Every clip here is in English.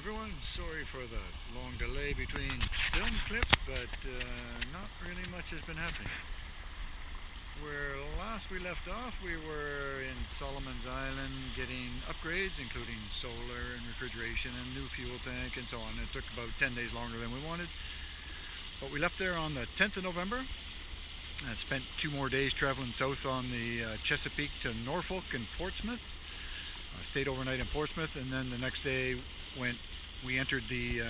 everyone, sorry for the long delay between film clips, but not really much has been happening. Where last we left off, we were in Solomon's Island getting upgrades, including solar and refrigeration and new fuel tank and so on. It took about 10 days longer than we wanted, but we left there on the 10th of November and spent 2 more days traveling south on the Chesapeake to Norfolk and Portsmouth. Stayed overnight in Portsmouth, and then the next day we entered the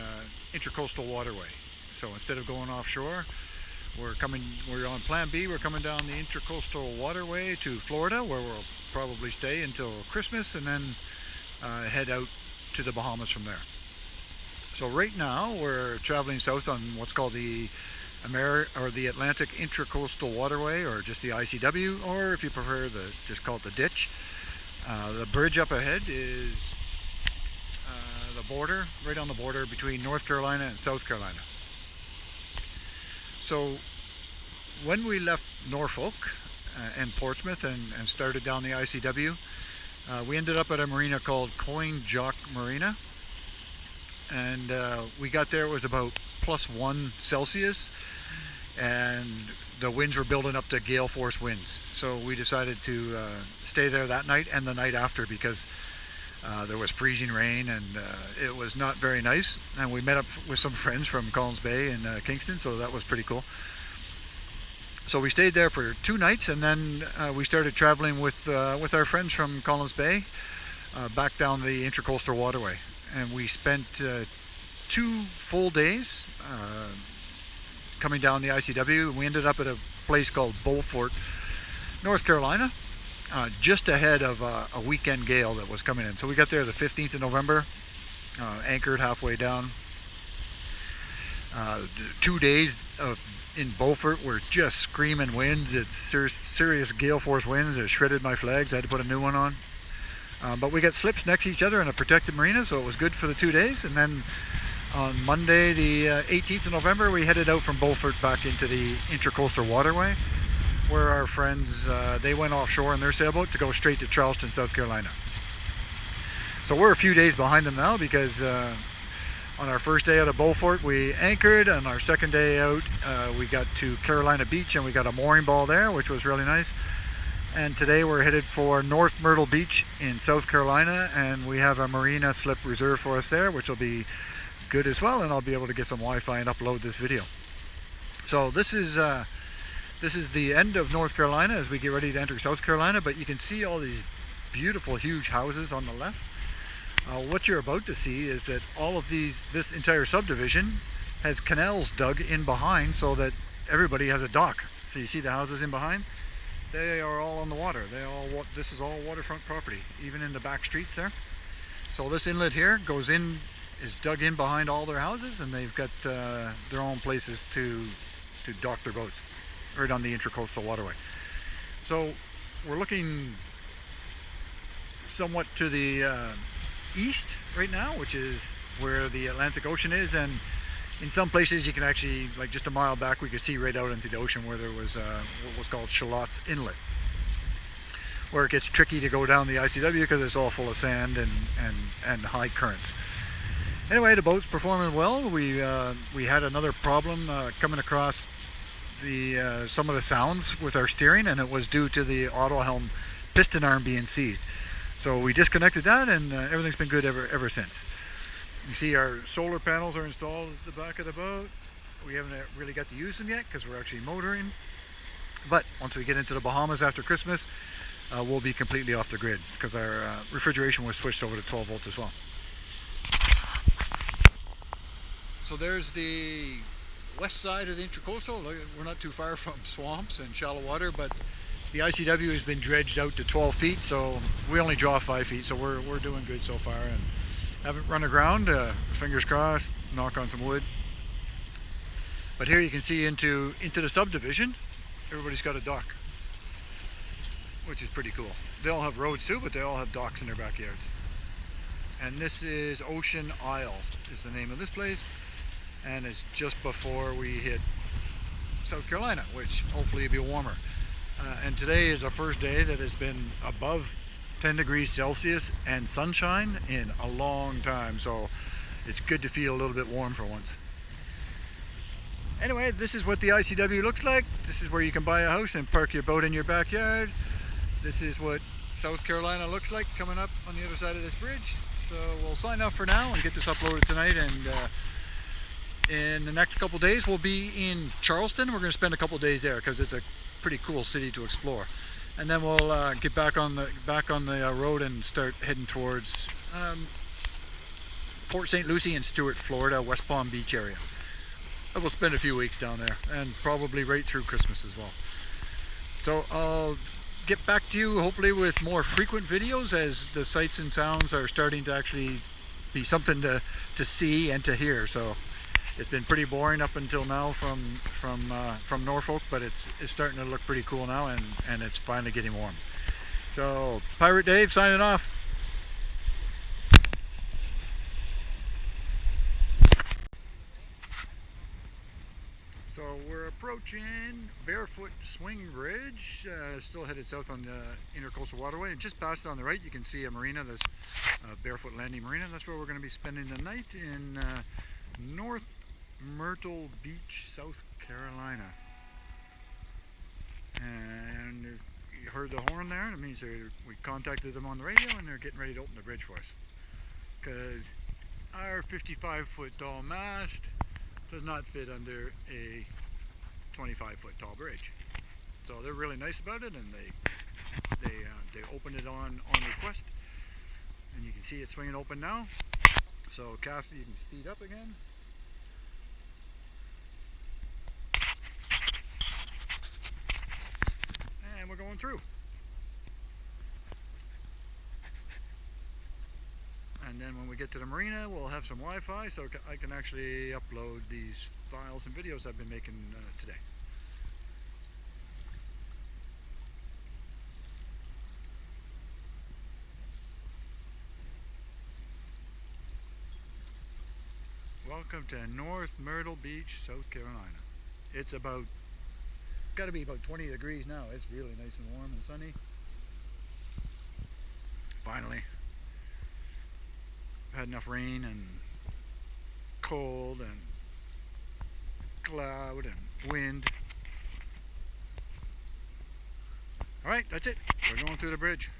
Intracoastal Waterway. So instead of going offshore, we're on plan B. We're coming down the Intracoastal Waterway to Florida, where we'll probably stay until Christmas, and then head out to the Bahamas from there. So right now we're traveling south on what's called the Atlantic Intracoastal Waterway, or just the ICW, or if you prefer, just call it the ditch. The bridge up ahead is the border, right on the border between North Carolina and South Carolina. So when we left Norfolk and Portsmouth and started down the ICW, we ended up at a marina called Coin Jock Marina, and we got there, it was about +1 Celsius, and the winds were building up to gale force winds. So we decided to stay there that night and the night after, because there was freezing rain and it was not very nice. And we met up with some friends from Collins Bay in Kingston, so that was pretty cool. So we stayed there for 2 nights, and then we started traveling with our friends from Collins Bay back down the Intracoastal Waterway. And we spent 2 full days coming down the ICW. We ended up at a place called Beaufort, North Carolina, just ahead of a weekend gale that was coming in. So we got there the 15th of November, anchored halfway down. 2 days in Beaufort were just screaming winds. It's serious gale force winds. It shredded my flags. I had to put a new one on. But we got slips next to each other in a protected marina, so it was good for the 2 days. And then on Monday, the 18th of November, we headed out from Beaufort back into the Intracoastal Waterway, where our friends, they went offshore in their sailboat to go straight to Charleston, South Carolina. So we're a few days behind them now, because on our first day out of Beaufort, we anchored. On our second day out, we got to Carolina Beach, and we got a mooring ball there, which was really nice. And today we're headed for North Myrtle Beach in South Carolina, and we have a marina slip reserved for us there, which will be good as well, and I'll be able to get some Wi-Fi and upload this video. So this is the end of North Carolina as we get ready to enter South Carolina, but you can see all these beautiful huge houses on the left. What you're about to see is that all of this entire subdivision has canals dug in behind so that everybody has a dock. So you see the houses in behind? They are all on the water. This is all waterfront property, even in the back streets there. So this inlet here is dug in behind all their houses, and they've got their own places to dock their boats right on the Intracoastal Waterway. So we're looking somewhat to the east right now, which is where the Atlantic Ocean is, and in some places you can actually, like just a mile back, we could see right out into the ocean where there was what was called Charlotte's Inlet, where it gets tricky to go down the ICW because it's all full of sand and high currents. Anyway, the boat's performing well. We had another problem coming across some of the sounds with our steering, and it was due to the autohelm piston arm being seized. So we disconnected that, and everything's been good ever since. You see our solar panels are installed at the back of the boat. We haven't really got to use them yet because we're actually motoring. But once we get into the Bahamas after Christmas, we'll be completely off the grid because our refrigeration was switched over to 12 volts as well. So there's the west side of the Intracoastal. We're not too far from swamps and shallow water, but the ICW has been dredged out to 12 feet, so we only draw 5 feet, so we're doing good so far, and haven't run aground. Fingers crossed, knock on some wood. But here you can see into the subdivision. Everybody's got a dock, which is pretty cool. They all have roads too, but they all have docks in their backyards. And this is Ocean Isle is the name of this place, and it's just before we hit South Carolina, which hopefully will be warmer. And today is our first day that has been above 10 degrees Celsius and sunshine in a long time. So it's good to feel a little bit warm for once. Anyway, this is what the ICW looks like. This is where you can buy a house and park your boat in your backyard. This is what South Carolina looks like coming up on the other side of this bridge. So we'll sign off for now and get this uploaded tonight, and in the next couple days we'll be in Charleston. We're going to spend a couple days there because it's a pretty cool city to explore, and then we'll get back on the road and start heading towards Port St. Lucie and Stuart, Florida, West Palm Beach area. We'll spend a few weeks down there, and probably right through Christmas as well. So I'll get back to you hopefully with more frequent videos as the sights and sounds are starting to actually be something to see and to hear. So it's been pretty boring up until now from Norfolk, but it's starting to look pretty cool now, and it's finally getting warm. So Pirate Dave signing off. So we're approaching Barefoot Swing Bridge, still headed south on the Intercoastal Waterway, and just past on the right you can see a marina, this Barefoot Landing Marina. That's where we're going to be spending the night in North Myrtle Beach, South Carolina. And if you heard the horn there, it means we contacted them on the radio and they're getting ready to open the bridge for us, because our 55-foot tall mast does not fit under a 25-foot tall bridge. So they're really nice about it, and they opened it on request, and you can see it swinging open now. So Cassie, you can speed up again. And we're going through. And then when we get to the marina, we'll have some Wi-Fi, so I can actually upload these files and videos I've been making today. Welcome to North Myrtle Beach, South Carolina. It's got to be about 20 degrees now. It's really nice and warm and sunny. Finally. Had enough rain and cold and cloud and wind. Alright, that's it. We're going through the bridge.